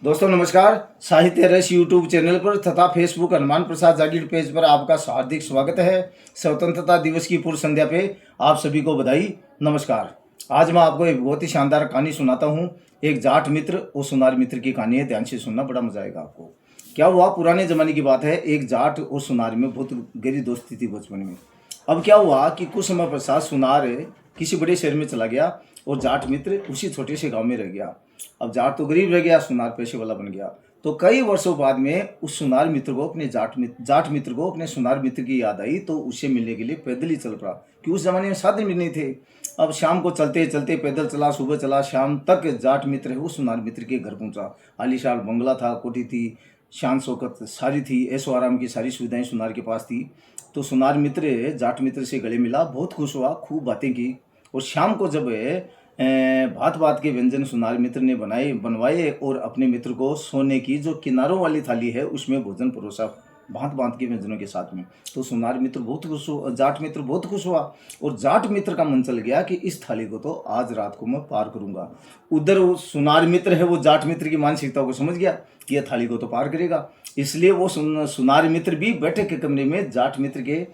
दोस्तों नमस्कार। साहित्य रस यूट्यूब चैनल पर तथा फेसबुक हनुमान प्रसाद जागीर पेज पर आपका हार्दिक स्वागत है। स्वतंत्रता दिवस की पूर्व संध्या पे आप सभी को बधाई। नमस्कार। आज मैं आपको एक बहुत ही शानदार कहानी सुनाता हूँ। एक जाट मित्र और सुनार मित्र की कहानी है। ध्यान से सुनना, बड़ा मजा आएगा आपको। क्या हुआ, पुराने जमाने की बात है। एक जाट और सुनार में बहुत गहरी दोस्ती थी बचपन में। अब क्या हुआ कि कुछ समय पश्चात सुनार किसी बड़े शहर में चला गया और जाट मित्र उसी छोटे से गांव में रह गया। अब जाट तो गरीब रह गया, सुनार पैसे वाला बन गया। तो कई वर्षों बाद में उस सुनार मित्र को अपने जाट मित्र को अपने सुनार मित्र की याद आई, तो उससे मिलने के लिए पैदल ही चल पड़ा, कि उस जमाने में साधन भी नहीं थे। अब शाम को चलते चलते पैदल चला, सुबह चला, शाम तक जाट मित्र है वो सुनार मित्र के घर पहुंचा। आलीशान बंगला था, कोठी थी, शान शौकत सारी थी, ऐशो आराम की सारी सुविधाएं सुनार के पास थी। तो सुनार मित्र जाट मित्र से गले मिला, बहुत खुश हुआ, खूब बातें की। और शाम को जब भात भात के व्यंजन सुनार मित्र ने बनवाए और अपने मित्र को सोने की जो किनारों वाली थाली है उसमें भोजन परोसा, भांत भांत के व्यंजनों के साथ में। तो सुनार मित्र बहुत खुश हुआ, जाट मित्र बहुत खुश हुआ। और जाट मित्र का मन चल गया कि इस थाली को तो आज रात को मैं पार करूंगा। उधर वो सुनार मित्र है वो जाट मित्र की मानसिकता को समझ गया कि यह थाली को तो पार करेगा। इसलिए वो सुनार मित्र भी बैठक के कमरे में जाट मित्र के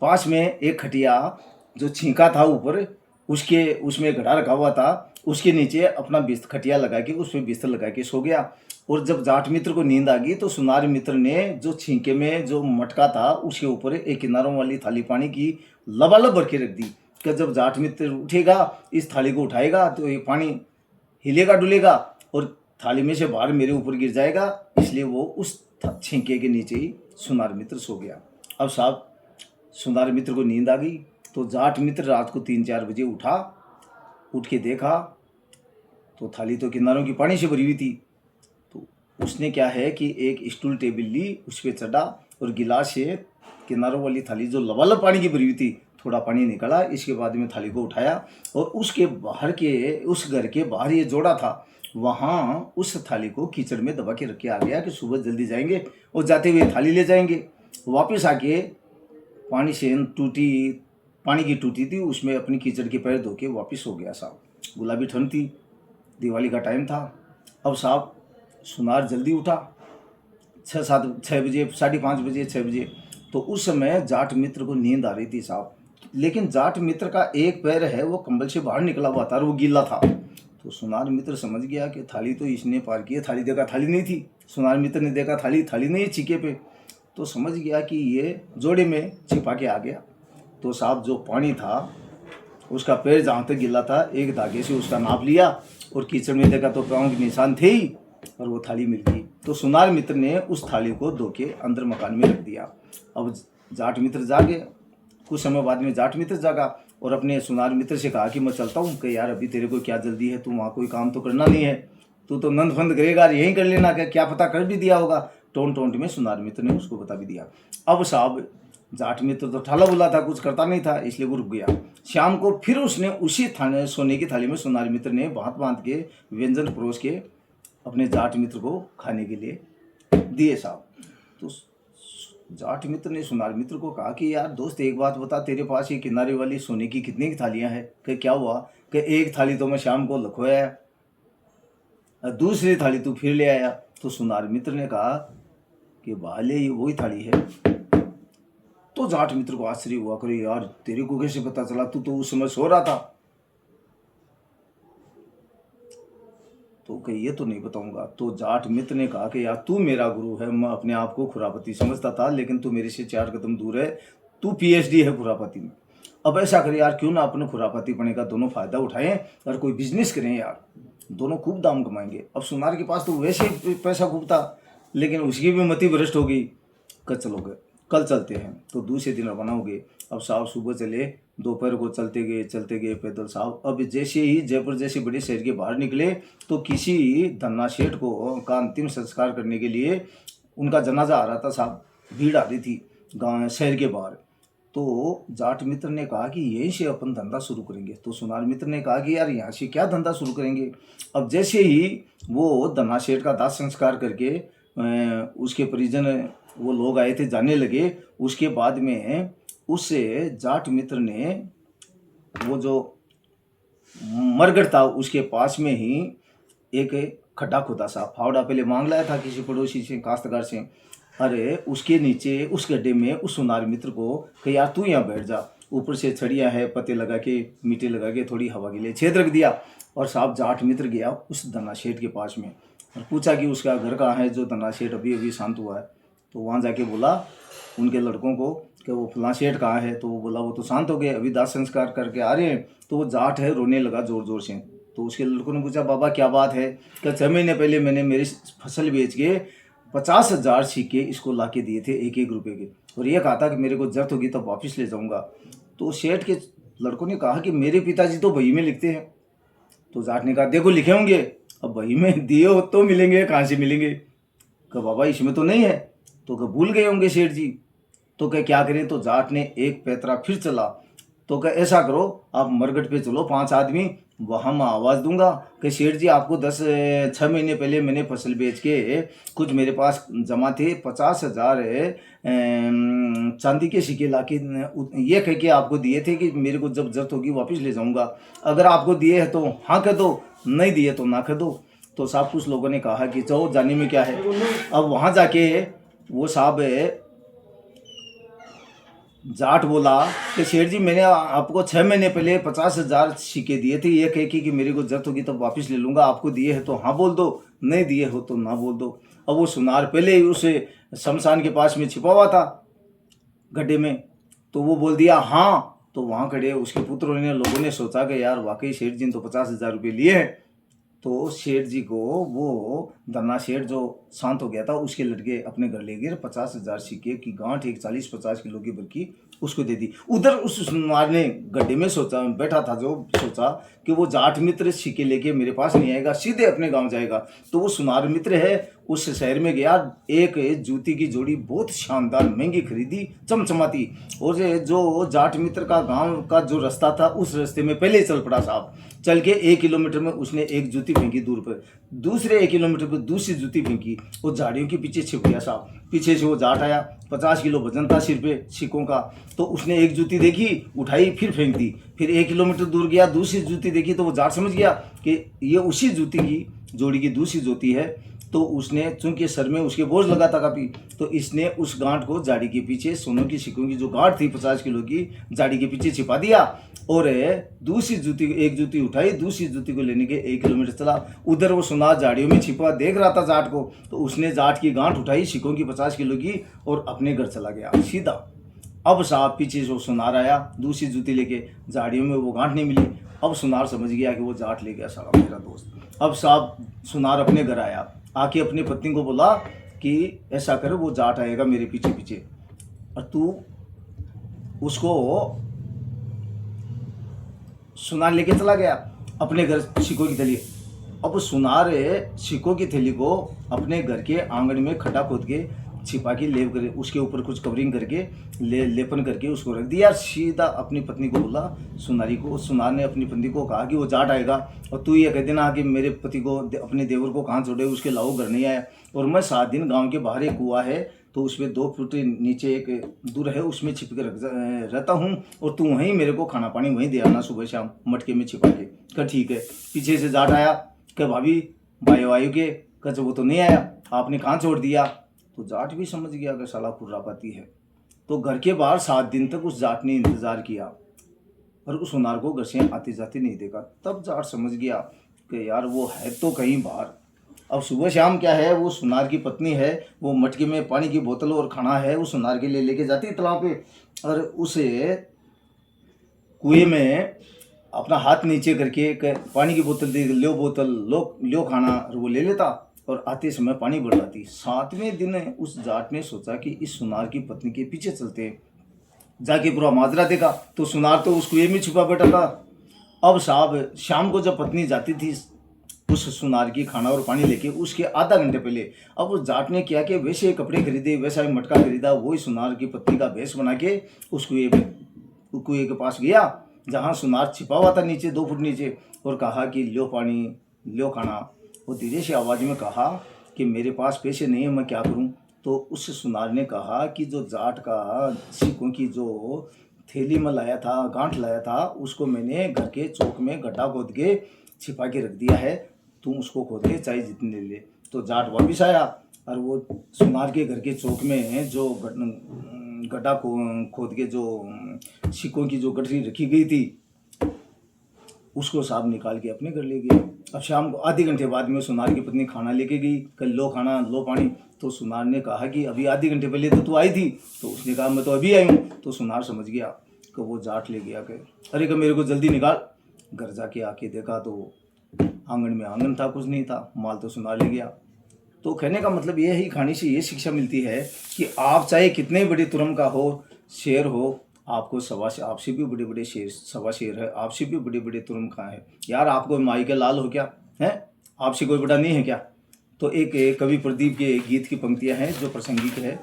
पास में एक खटिया जो छींका था ऊपर, उसके उसमें घड़ा रखा हुआ था, उसके नीचे अपना खटिया लगा के उसमें बिस्तर लगा के सो गया। और जब जाट मित्र को नींद आ गई तो सुनार मित्र ने जो छींके में जो मटका था उसके ऊपर एक किनारों वाली थाली पानी की लबालब भर के रख दी कि जब जाट मित्र उठेगा इस थाली को उठाएगा तो ये पानी हिलेगा डुलेगा और थाली में से बाहर मेरे ऊपर गिर जाएगा। इसलिए वो उस छींके के नीचे ही सुनार मित्र सो गया। अब साहब सुनार मित्र को नींद आ गई तो जाट मित्र रात को 3-4 बजे उठा, उठ के देखा तो थाली तो किनारों की पानी से भरी हुई थी। तो उसने क्या है कि एक स्टूल टेबल ली, उस पर चढ़ा और गिलास से किनारों वाली थाली जो लबालब पानी की भरी हुई थी थोड़ा पानी निकाला। इसके बाद में थाली को उठाया और उसके बाहर के उस घर के बाहर ये जोड़ा था वहाँ उस थाली को कीचड़ में दबा के रख के आ गया कि सुबह जल्दी जाएंगे और जाते हुए थाली ले जाएंगे। वापस आके पानी से पानी की टूटी थी उसमें अपनी कीचड़ के पैर धो के वापिस हो गया। साहब गुलाबी ठंड थी, दिवाली का टाइम था। अब साहब सुनार जल्दी उठा 6 बजे, 5:30 बजे, 6 बजे। तो उस समय जाट मित्र को नींद आ रही थी साहब, लेकिन जाट मित्र का एक पैर है वो कंबल से बाहर निकला हुआ था और वो गीला था। तो सुनार मित्र समझ गया कि थाली तो इसने पार की है। थाली देखा, थाली नहीं थी। सुनार मित्र ने देखा थाली नहीं है छीके पे। तो समझ गया कि ये जोड़े में छिपा के आ गया। तो साहब जो पानी था उसका पैर जहाँ तक गिला था एक धागे से उसका नाप लिया और कीचड़ में देखा तो पाँव के निशान थे ही और वो थाली मिल गई। तो सुनार मित्र ने उस थाली को धो के अंदर मकान में रख दिया। अब जाट मित्र जागे। कुछ समय बाद में जाट मित्र जागा और अपने सुनार मित्र से कहा कि मैं चलता हूँ। कि यार अभी तेरे को क्या जल्दी है, तू वहाँ कोई काम तो करना नहीं है, तू तो नंद फंद करेगा, यहीं कर लेना, क्या पता कर भी दिया होगा। टोंट टोंट में सुनार मित्र ने उसको बता भी दिया। अब साहब जाट मित्र तो ठाला बुला था, कुछ करता नहीं था, इसलिए वो रुक गया। शाम को फिर उसने उसी थाने सोने की थाली में सुनार मित्र ने भांत भांत के व्यंजन परोस के अपने जाट मित्र को खाने के लिए दिए साहब। तो जाट मित्र ने सुनार मित्र को कहा कि यार दोस्त एक बात बता, तेरे पास ये किनारे वाली सोने की कितनी थालियां हैं? कि क्या हुआ? कि एक थाली तो मैं शाम को लखवाया, दूसरी थाली तू फिर ले आया। तो सुनार मित्र ने कहा कि भाले ये वही थाली है। तो जाट मित्र को आश्चर्य हुआ, करे यार तेरे को कैसे पता चला, तू तो उस समय सो रहा था। तो कही ये तो नहीं बताऊंगा। तो जाट मित्र ने कहा कि यार तू मेरा गुरु है, मैं अपने आप को खुरापति समझता था, लेकिन तू मेरे से 4 कदम दूर है, तू पीएचडी है खुरापति में। अब ऐसा करे यार, क्यों ना अपने खुरापति बने का दोनों फायदा उठाएं और कोई बिजनेस करें यार, दोनों खूब दाम कमाएंगे। अब सुनार के पास तो वैसे ही पैसा खूब था, लेकिन उसकी भी मति भ्रष्ट हो गई। कल चलते हैं। तो दूसरे दिन रवाना हो गए। अब साहब सुबह चले, दोपहर को चलते गए पैदल साहब। अब जैसे ही जयपुर जैसे बड़े शहर के बाहर निकले तो किसी धन्ना सेठ को का अंतिम संस्कार करने के लिए उनका जनाजा आ रहा था साहब। भीड़ आ रही थी गाँव शहर के बाहर। तो जाट मित्र ने कहा कि यहीं से अपन धंधा शुरू करेंगे। तो सुनार मित्र ने कहा कि यार यहाँ से क्या धंधा शुरू करेंगे। अब जैसे ही वो धन्ना सेठ का दाह संस्कार करके उसके परिजन वो लोग आए थे जाने लगे, उसके बाद में उससे जाट मित्र ने वो जो मरगढ़ था उसके पास में ही एक खड्डा खोदा साहब, फावड़ा पहले मांग लाया था किसी पड़ोसी से, काश्तकार से। अरे उसके नीचे उस गड्ढे में उस सुनार मित्र को कि यार तू यहाँ बैठ जा, ऊपर से छड़ियाँ है, पत्ते लगा के मीटे लगा के थोड़ी हवा के लिए छेद रख दिया। और साहब जाट मित्र गया उस धन्ना शेठ के पास में और पूछा कि उसका घर कहाँ है, जो धन्ना शेठ अभी अभी शांत हुआ है। तो वहाँ जाके बोला उनके लड़कों को कि वो फलां शेठ कहाँ है। तो वो बोला वो तो शांत हो गए, अभी दाह संस्कार करके आ रहे हैं। तो वो जाट है रोने लगा ज़ोर ज़ोर से। तो उसके लड़कों ने पूछा बाबा क्या बात है। क्या 6 महीने पहले मैंने मेरी फसल बेच के 50,000 सिक्के इसको ला के दिए थे, 1-1 रुपये के, और ये कहा था कि मेरे को जरूरत होगी तब वापस ले जाऊंगा। तो शेठ के लड़कों ने कहा कि मेरे पिताजी तो बही में लिखते हैं। तो जाट ने कहा देखो लिखे होंगे, अब बही में दिए हो तो मिलेंगे, कहाँ से मिलेंगे। कहा बाबा इसमें तो नहीं है। तो कहा भूल गए होंगे सेठ जी। तो कह क्या करें। तो जाट ने एक पैतरा फिर चला। तो कह ऐसा करो आप मरघट पे चलो 5 आदमी, वहाँ मैं आवाज़ दूंगा कि शेठ जी आपको 6 महीने पहले मैंने फसल बेच के कुछ मेरे पास जमा थे 50,000 चांदी के सिक्के ला के ये कह के आपको दिए थे कि मेरे को जब जरूरत होगी वापस ले जाऊंगा। अगर आपको दिए हैं तो हाँ कह दो, नहीं दिए तो ना कह दो। तो साहब कुछ लोगों ने कहा कि चलो जाने में क्या है। अब वहाँ जाके वो साहब जाट बोला कि शेठ जी मैंने आपको 6 महीने पहले 50,000 सिक्के दिए थे, ये कह के कि मेरे को जरूरत होगी तब वापस ले लूँगा, आपको दिए है तो हाँ बोल दो, नहीं दिए हो तो ना बोल दो। अब वो सुनार पहले ही उस शमशान के पास में छिपा हुआ था गड्ढे में, तो वो बोल दिया हाँ। तो वहाँ खड़े उसके पुत्रों ने लोगों ने सोचा कि यार वाकई शेठ जी ने तो 50,000 रुपये लिए हैं। तो शेठ जी को वो धन्ना शेठ जो शांत हो गया था उसके लड़के अपने घर ले गए, 50,000 सिक्के की गांठ एक 40-50 किलो की बल्कि उसको दे दी। उधर उस सुनार ने गड्ढे में सोचा बैठा था, जो सोचा कि वो जाट मित्र सिक्के लेके मेरे पास नहीं आएगा, सीधे अपने गांव जाएगा। तो वो सुनार मित्र है उस शहर में गया, एक जूती की जोड़ी बहुत शानदार महंगी खरीदी चमचमाती, और जो जाट मित्र का गांव का जो रास्ता था उस रास्ते में पहले चल पड़ा साहब। चल के 1 किलोमीटर में उसने एक जूती फेंकी दूर पर, दूसरे 1 किलोमीटर पर दूसरी जूती फेंकी, वो झाड़ियों के पीछे छिप गया साहब। पीछे से वो जाट आया, 50 किलो वजन था सिर पे सिक्कों का। तो उसने एक जूती देखी, उठाई, फिर फेंक दी। फिर 1 किलोमीटर दूर गया, दूसरी जूती देखी, तो वो जाट समझ गया कि ये उसी जूती की जोड़ी की दूसरी जूती है। तो उसने चूंकि सर में उसके बोझ लगा था काफी, तो इसने उस गांठ को झाड़ी के पीछे, सोनों की सिक्कों की जो गांठ थी 50 किलो की, झाड़ी के पीछे छिपा दिया। और दूसरी जूती, एक जूती उठाई, दूसरी जूती को लेने के 1 किलोमीटर चला। उधर वो सुनार झाड़ियों में छिपा देख रहा था जाट को, तो उसने जाट की गांठ उठाई सिक्कों की 50 किलो की और अपने घर चला गया सीधा। अब साहब पीछे से सुनार आया दूसरी जूती लेके, झाड़ियों में वो गांठ नहीं मिली। अब सुनार समझ गया कि वो जाट ले गया सारा मेरा दोस्त। अब साहब सुनार अपने घर आया, आके अपनी पत्नी को बोला कि ऐसा कर वो जाट आएगा मेरे पीछे पीछे और तू उसको सुनार लेके चला गया अपने घर सिक्कों की थैली। अब सुनार सिक्कों की थैली को अपने घर के आंगन में खड्डा खोद के छिपा के लेप कर उसके ऊपर कुछ कवरिंग करके लेपन करके उसको रख दिया। सीधा अपनी पत्नी को बोला सुनारी को, सुनार ने अपनी पत्नी को कहा कि वो जाट आएगा और तू ये कह देना कि मेरे पति को अपने देवर को कहाँ छोड़े, उसके लाओ घर नहीं आया। और मैं 7 दिन गाँव के बाहर एक कुआ है तो उसमें 2 फुट नीचे एक दूर है, उसमें छिप के रहता हूँ और तू वहीं मेरे को खाना पानी वहीं दे आना सुबह शाम मटके में छिपा के। कहा ठीक है। पीछे से जाट आया, कह भाभी भाई वायु के, कह वो तो नहीं आया, आपने कहाँ छोड़ दिया। तो जाट भी समझ गया कि साला खुर्रापाती है। तो घर के बाहर 7 दिन तक उस जाट ने इंतजार किया और उस सुनार को घर से आते जाते नहीं देखा। तब जाट समझ गया कि यार वो है तो कहीं बाहर। अब सुबह शाम क्या है, वो सुनार की पत्नी है, वो मटके में पानी की बोतल और खाना है वो सुनार के लिए लेके जाती है तालाब पे, और उसे कुएं में अपना हाथ नीचे करके पानी की बोतल दे, लो बोतल, लो खाना, और वो ले लेता और आते समय पानी बढ़ जाती। 7वें दिन उस जाट ने सोचा कि इस सुनार की पत्नी के पीछे चलते। जाके पूरा माजरा देखा तो सुनार तो उस कुएं में छुपा बैठा था। अब साहब शाम को जब पत्नी जाती थी उस सुनार की खाना और पानी लेके, उसके आधा घंटे पहले अब उस जाट ने किया कि वैसे कपड़े खरीदे, वैसा ही मटका खरीदा, वही सुनार की पत्नी का भेष बना के उस कुएं के पास गया जहाँ सुनार छिपा हुआ था नीचे 2 फुट नीचे, और कहा कि लो पानी, लो खाना। वो धीरे से आवाज़ में कहा कि मेरे पास पैसे नहीं है, मैं क्या करूं। तो उस सुनार ने कहा कि जो जाट का सिक्कों की जो थैली में लाया था, गांठ लाया था, उसको मैंने घर के चौक में गड्ढा खोद के छिपा के रख दिया है। तुम उसको खोद के चाहे जितने ले। तो जाट वापिस आया और वो सुनार के घर के चौक में जो गड्ढा को खोद के जो सिक्कों की जो गठरी रखी गई थी उसको साहब निकाल के अपने घर ले गए। अब शाम को आधे घंटे बाद में सुनार की पत्नी खाना लेके गई, कल लो खाना लो पानी। तो सुनार ने कहा कि अभी आधे घंटे पहले तो तू आई थी। तो उसने कहा मैं तो अभी आई हूँ। तो सुनार समझ गया कि वो जाट ले गया के अरे कि मेरे को जल्दी निकाल। घर जाके आके देखा तो आंगन में आंगन था, कुछ नहीं था, माल तो सुनार ले गया। तो कहने का मतलब ये ही, कहानी से ये शिक्षा मिलती है कि आप चाहे कितने बड़े तुरम का हो, शेर हो, आपको सवा से आपसे भी बड़े बड़े शेर, सवा शेर है, आपसे भी बड़े बड़े तुरम खां है यार। आपको माई के लाल हो क्या है, आपसे कोई बड़ा नहीं है क्या। तो एक कवि प्रदीप के गीत की पंक्तियां हैं जो प्रासंगिक है,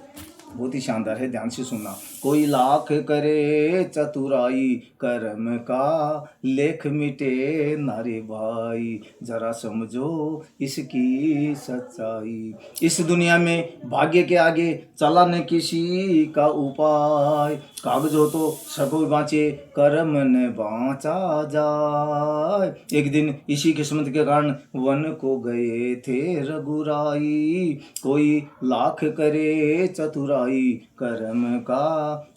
बहुत ही शानदार है, ध्यान से सुनना। कोई लाख करे चतुराई, कर्म का लेख मिटे नारे भाई, जरा समझो इसकी सच्चाई। इस दुनिया में भाग्य के आगे चला न किसी का उपाय, कागज हो तो सको बाँचे, कर्म न बाँचा जाए। एक दिन इसी किस्मत के कारण वन को गए थे रघुराई, कोई लाख करे चतुराई, कर्म का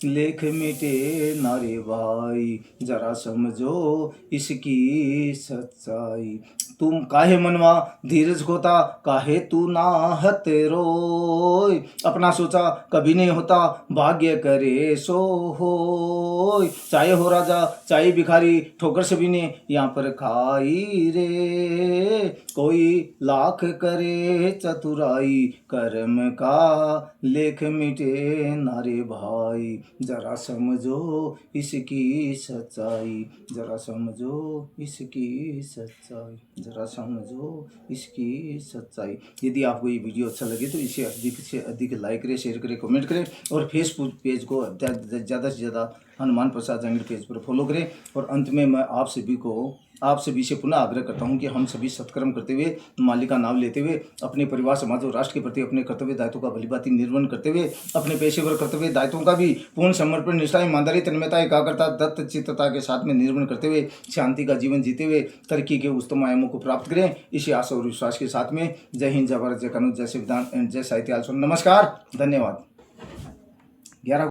लेख मिटे नारे भाई, जरा समझो इसकी सच्चाई। तुम काहे मनवा धीरज खोता, काहे तू नाहत रोय, अपना सोचा कभी नहीं होता, भाग्य करे सो होय। चाहे हो राजा चाहे भिखारी, ठोकर सभी ने यहाँ पर खाई रे, कोई लाख करे चतुराई, कर्म का लेख मिटे नारे भाई, जरा समझो इसकी सच्चाई, जरा समझो इसकी सच्चाई, जरा समझो इसकी सच्चाई। यदि आपको ये वीडियो अच्छा लगे तो इसे अधिक से अधिक लाइक करें, शेयर करें, कमेंट करें और फेसबुक पेज को ज़्यादा से ज़्यादा हनुमान प्रसाद जांगिड़ पेज पर फॉलो करें। और अंत में मैं आप सभी से पुनः आग्रह करता हूं कि हम सभी सत्कर्म करते हुए, मालिक का नाम लेते हुए, अपने परिवार, समाज और राष्ट्र के प्रति अपने कर्तव्य दायित्वों का भलीभांति निर्वहन करते हुए, अपने पेशेवर कर्तव्य दायित्वों का भी पूर्ण समर्पण, निष्ठा, ईमानदारी, तन्मयता, एकाग्रता, दत्त चित्तता के साथ में निर्वहन करते हुए, शांति का जीवन जीते हुए तरक्की के उच्चतम आयामों को प्राप्त करें, इसी आशा और विश्वास के साथ में जय हिंद, जय भारत, जय कानून, जय संविधान एंड जय साहित्य। नमस्कार, धन्यवाद। 11